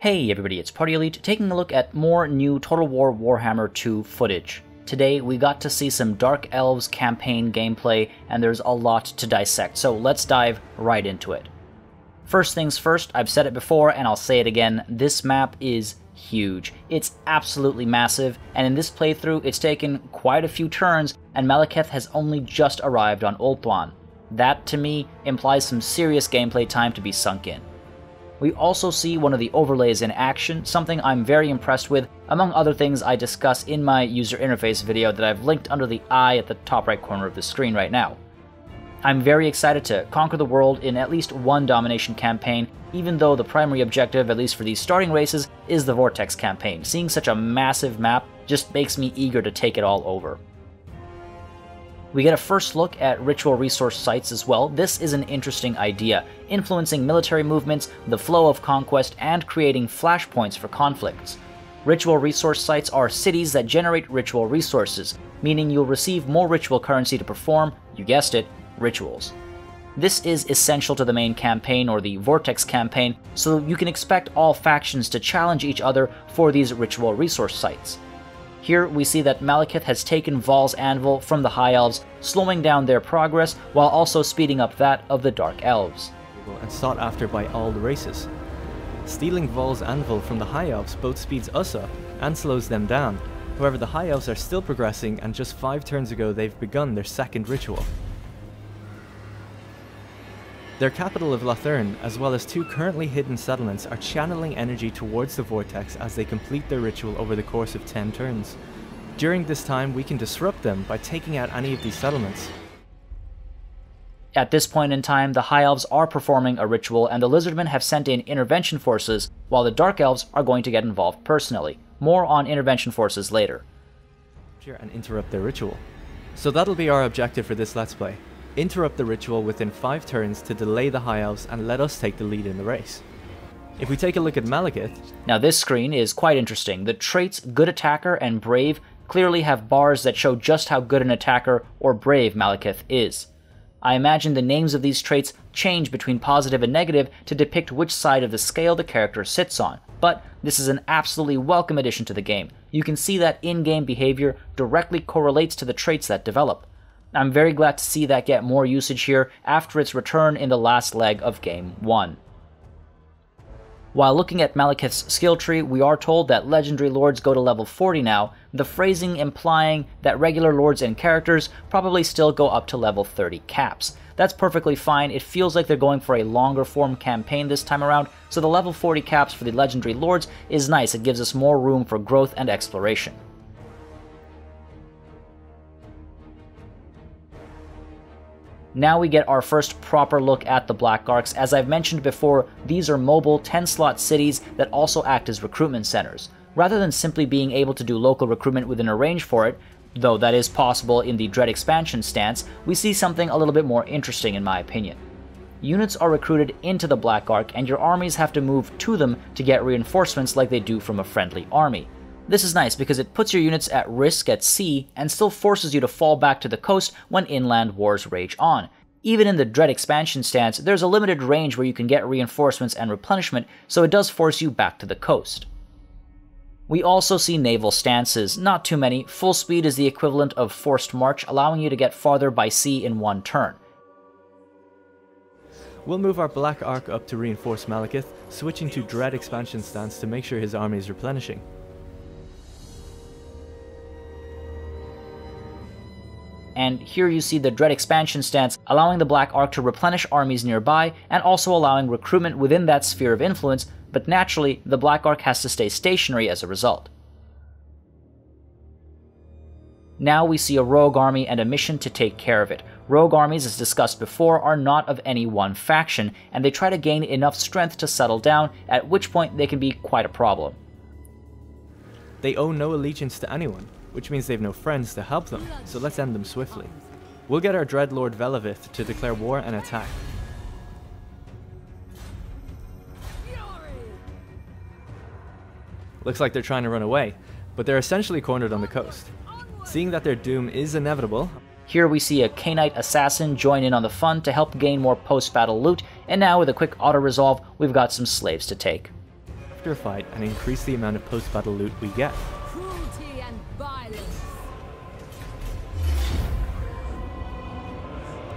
Hey everybody, it's Party Elite taking a look at more new Total War Warhammer 2 footage. Today we got to see some Dark Elves campaign gameplay, and there's a lot to dissect, so let's dive right into it. First things first, I've said it before and I'll say it again, this map is huge. It's absolutely massive, and in this playthrough it's taken quite a few turns, and Malekith has only just arrived on Ulthuan. That, to me, implies some serious gameplay time to be sunk in. We also see one of the overlays in action, something I'm very impressed with, among other things I discuss in my user interface video that I've linked under the eye at the top right corner of the screen right now. I'm very excited to conquer the world in at least one domination campaign, even though the primary objective, at least for these starting races, is the Vortex campaign. Seeing such a massive map just makes me eager to take it all over. We get a first look at ritual resource sites as well. This is an interesting idea, influencing military movements, the flow of conquest, and creating flashpoints for conflicts. Ritual resource sites are cities that generate ritual resources, meaning you'll receive more ritual currency to perform, you guessed it, rituals. This is essential to the main campaign, or the Vortex campaign, so you can expect all factions to challenge each other for these ritual resource sites. Here we see that Malekith has taken Val's anvil from the High Elves, slowing down their progress while also speeding up that of the Dark Elves. And sought after by all the races. Stealing Val's anvil from the High Elves both speeds us up and slows them down. However, the High Elves are still progressing, and just 5 turns ago they've begun their second ritual. Their capital of Lothern, as well as 2 currently hidden settlements, are channeling energy towards the Vortex as they complete their ritual over the course of 10 turns. During this time, we can disrupt them by taking out any of these settlements. At this point in time, the High Elves are performing a ritual, and the Lizardmen have sent in intervention forces, while the Dark Elves are going to get involved personally. More on intervention forces later. And interrupt their ritual. So that'll be our objective for this Let's Play. Interrupt the ritual within 5 turns to delay the High Elves and let us take the lead in the race. If we take a look at Malekith... Now this screen is quite interesting. The traits Good Attacker and Brave clearly have bars that show just how good an attacker or brave Malekith is. I imagine the names of these traits change between positive and negative to depict which side of the scale the character sits on, but this is an absolutely welcome addition to the game. You can see that in-game behavior directly correlates to the traits that develop. I'm very glad to see that get more usage here after its return in the last leg of Game 1. While looking at Malekith's skill tree, we are told that legendary lords go to level 40 now, the phrasing implying that regular lords and characters probably still go up to level 30 caps. That's perfectly fine. It feels like they're going for a longer form campaign this time around, so the level 40 caps for the legendary lords is nice. It gives us more room for growth and exploration. Now we get our first proper look at the Black Arcs. As I've mentioned before, these are mobile 10-slot cities that also act as recruitment centers. Rather than simply being able to do local recruitment within a range for it, though that is possible in the Dread expansion stance, we see something a little bit more interesting in my opinion. Units are recruited into the Black Arc, and your armies have to move to them to get reinforcements like they do from a friendly army. This is nice because it puts your units at risk at sea and still forces you to fall back to the coast when inland wars rage on. Even in the Dread expansion stance, there's a limited range where you can get reinforcements and replenishment, so it does force you back to the coast. We also see naval stances, not too many. Full speed is the equivalent of forced march, allowing you to get farther by sea in 1 turn. We'll move our Black Arc up to reinforce Malekith, switching to Dread expansion stance to make sure his army is replenishing. And here you see the Dread expansion stance, allowing the Black Arc to replenish armies nearby, and also allowing recruitment within that sphere of influence, but naturally, the Black Arc has to stay stationary as a result. Now we see a rogue army and a mission to take care of it. Rogue armies, as discussed before, are not of any one faction, and they try to gain enough strength to settle down, at which point they can be quite a problem. They owe no allegiance to anyone, which means they've no friends to help them, so let's end them swiftly. We'll get our Dreadlord Velevith to declare war and attack. Looks like they're trying to run away, but they're essentially cornered on the coast. Seeing that their doom is inevitable... Here we see a Cainite assassin join in on the fun to help gain more post-battle loot, and now with a quick auto-resolve, we've got some slaves to take. after a fight and increase the amount of post-battle loot we get. Cruelty and violence.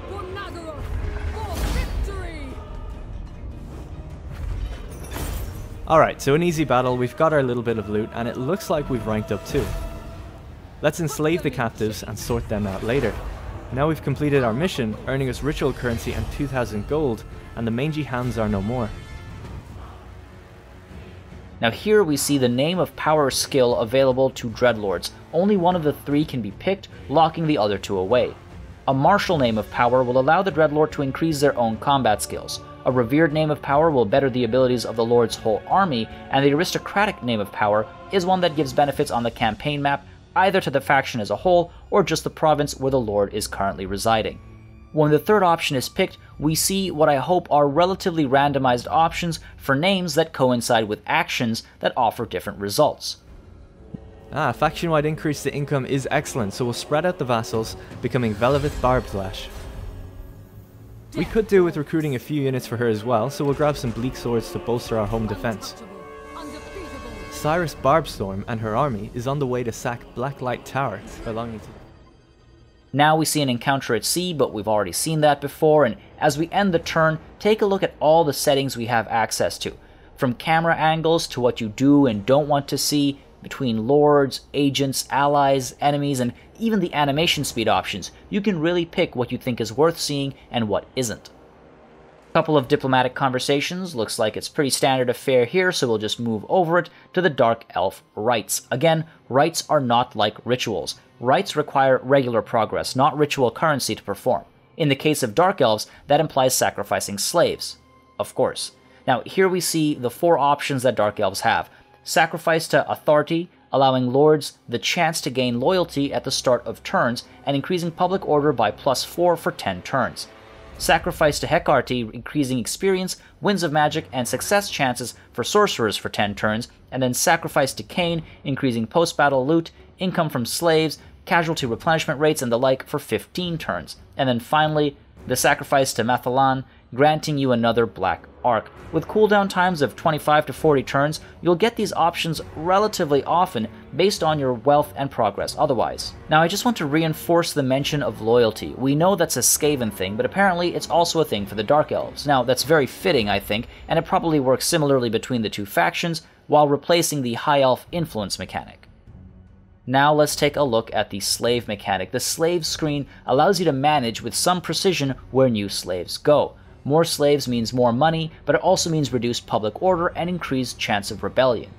For Naggaroth, for victory! Alright, so an easy battle, we've got our little bit of loot, and it looks like we've ranked up too. Let's enslave the captives and sort them out later. Now we've completed our mission, earning us ritual currency and 2,000 gold, and the mangy hands are no more. Now here we see the Name of Power skill available to Dreadlords. Only one of the three can be picked, locking the other two away. A martial Name of Power will allow the Dreadlord to increase their own combat skills. A revered Name of Power will better the abilities of the Lord's whole army, and the aristocratic Name of Power is one that gives benefits on the campaign map, either to the faction as a whole or just the province where the Lord is currently residing. When the third option is picked, we see what I hope are relatively randomized options for names that coincide with actions that offer different results. Faction-wide increase to income is excellent, so we'll spread out the vassals, becoming Velivith Barbslash. We could do with recruiting a few units for her as well, so we'll grab some bleak swords to bolster our home defense. Cyrus Barbstorm and her army is on the way to sack Blacklight Tower, belonging to them. Now we see an encounter at sea, but we've already seen that before, and as we end the turn, take a look at all the settings we have access to. From camera angles to what you do and don't want to see, between lords, agents, allies, enemies, and even the animation speed options, you can really pick what you think is worth seeing and what isn't. Couple of diplomatic conversations, looks like it's pretty standard affair here, so we'll just move over it to the Dark Elf Rites. Again, rites are not like rituals. Rites require regular progress, not ritual currency to perform. In the case of Dark Elves, that implies sacrificing slaves. Of course. Now, here we see the four options that Dark Elves have. Sacrifice to authority, allowing lords the chance to gain loyalty at the start of turns, and increasing public order by +4 for 10 turns. Sacrifice to Hecate, increasing experience, winds of magic, and success chances for sorcerers for 10 turns, and then Sacrifice to Cain, increasing post-battle loot, income from slaves, casualty replenishment rates, and the like for 15 turns. And then finally, the Sacrifice to Mathalan, granting you another Black Arc. With cooldown times of 25 to 40 turns, you'll get these options relatively often based on your wealth and progress otherwise. Now I just want to reinforce the mention of loyalty. We know that's a Skaven thing, but apparently it's also a thing for the Dark Elves. Now that's very fitting, I think, and it probably works similarly between the two factions, while replacing the High Elf influence mechanic. Now let's take a look at the slave mechanic. The slave screen allows you to manage with some precision where new slaves go. More slaves means more money, but it also means reduced public order and increased chance of rebellion.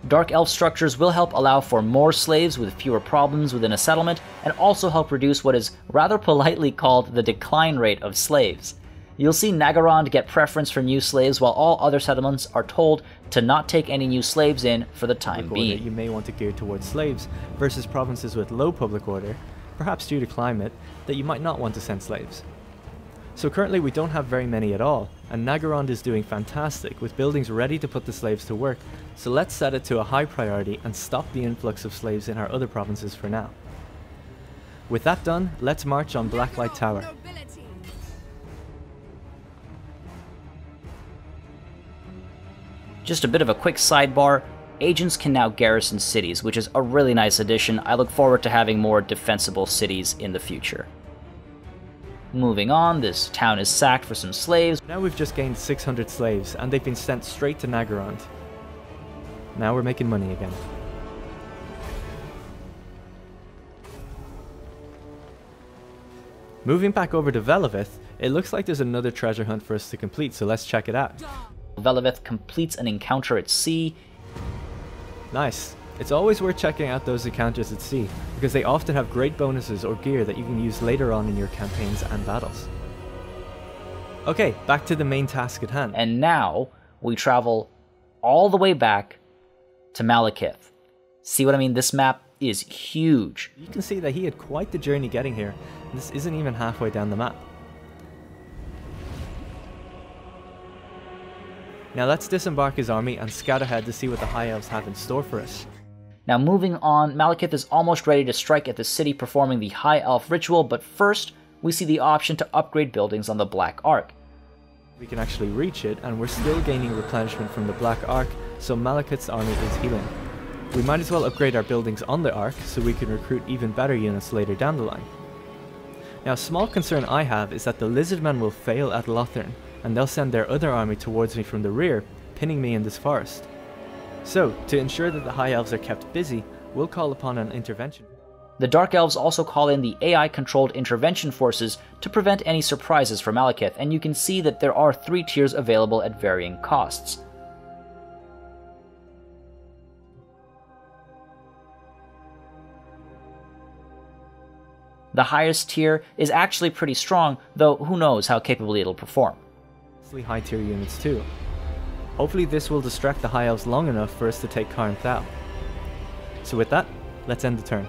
Dark Elf structures will help allow for more slaves with fewer problems within a settlement, and also help reduce what is rather politely called the decline rate of slaves. You'll see Naggarond get preference for new slaves, while all other settlements are told to not take any new slaves in for the time being. You may want to gear towards slaves, versus provinces with low public order, perhaps due to climate, that you might not want to send slaves. So currently we don't have very many at all, and Naggarond is doing fantastic, with buildings ready to put the slaves to work, so let's set it to a high priority and stop the influx of slaves in our other provinces for now. With that done, let's march on Blacklight Tower. Just a bit of a quick sidebar, agents can now garrison cities, which is a really nice addition. I look forward to having more defensible cities in the future. Moving on, this town is sacked for some slaves. Now we've just gained 600 slaves, and they've been sent straight to Naggarond. Now we're making money again. Moving back over to Velivith, it looks like there's another treasure hunt for us to complete, so let's check it out. Velivith completes an encounter at sea. Nice. It's always worth checking out those encounters at sea, because they often have great bonuses or gear that you can use later on in your campaigns and battles. Okay, back to the main task at hand. And now, we travel all the way back to Malekith. See what I mean? This map is huge. You can see that he had quite the journey getting here, and this isn't even halfway down the map. Now let's disembark his army and scout ahead to see what the High Elves have in store for us. Now moving on, Malekith is almost ready to strike at the city performing the High Elf ritual, but first we see the option to upgrade buildings on the Black Arc. We can actually reach it, and we're still gaining replenishment from the Black Ark, so Malekith's army is healing. We might as well upgrade our buildings on the Ark so we can recruit even better units later down the line. Now, a small concern I have is that the Lizardmen will fail at Lothern, and they'll send their other army towards me from the rear, pinning me in this forest. So, to ensure that the High Elves are kept busy, we'll call upon an intervention. The Dark Elves also call in the AI-controlled intervention forces to prevent any surprises for Malekith, and you can see that there are 3 tiers available at varying costs. The highest tier is actually pretty strong, though who knows how capably it'll perform. High tier units too. Hopefully this will distract the High Elves long enough for us to take Cairn Thal. So with that, let's end the turn.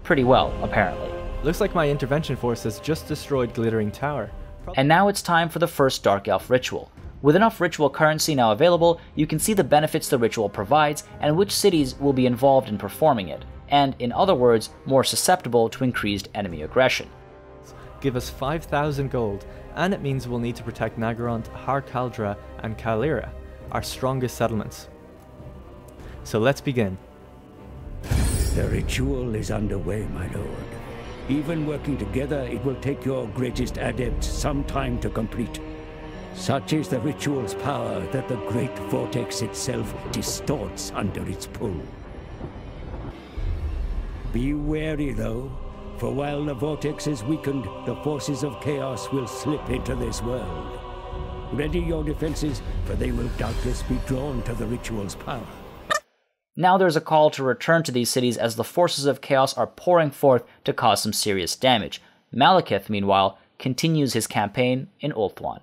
Pretty well, apparently. Looks like my intervention force has just destroyed Glittering Tower. And now it's time for the first Dark Elf ritual. With enough ritual currency now available, you can see the benefits the ritual provides and which cities will be involved in performing it, and in other words, more susceptible to increased enemy aggression. Give us 5,000 gold, and it means we'll need to protect Nagaront, Har Kaldra, and Kalira, our strongest settlements. So let's begin. The ritual is underway, my lord. Even working together, it will take your greatest adepts some time to complete. Such is the ritual's power that the great vortex itself distorts under its pull. Be wary, though, for while the vortex is weakened, the forces of chaos will slip into this world. Ready your defenses, for they will doubtless be drawn to the ritual's power. Now there's a call to return to these cities as the forces of chaos are pouring forth to cause some serious damage. Malekith, meanwhile, continues his campaign in Ulthuan.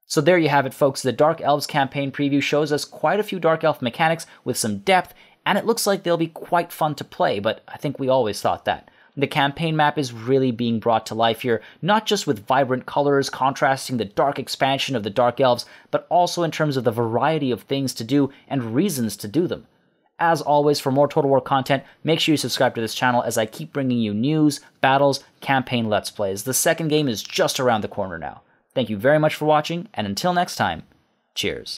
So there you have it, folks. The Dark Elves campaign preview shows us quite a few Dark Elf mechanics with some depth, and it looks like they'll be quite fun to play, but I think we always thought that. The campaign map is really being brought to life here, not just with vibrant colors contrasting the dark expansion of the Dark Elves, but also in terms of the variety of things to do and reasons to do them. As always, for more Total War content, make sure you subscribe to this channel as I keep bringing you news, battles, campaign Let's Plays. The second game is just around the corner now. Thank you very much for watching, and until next time, cheers.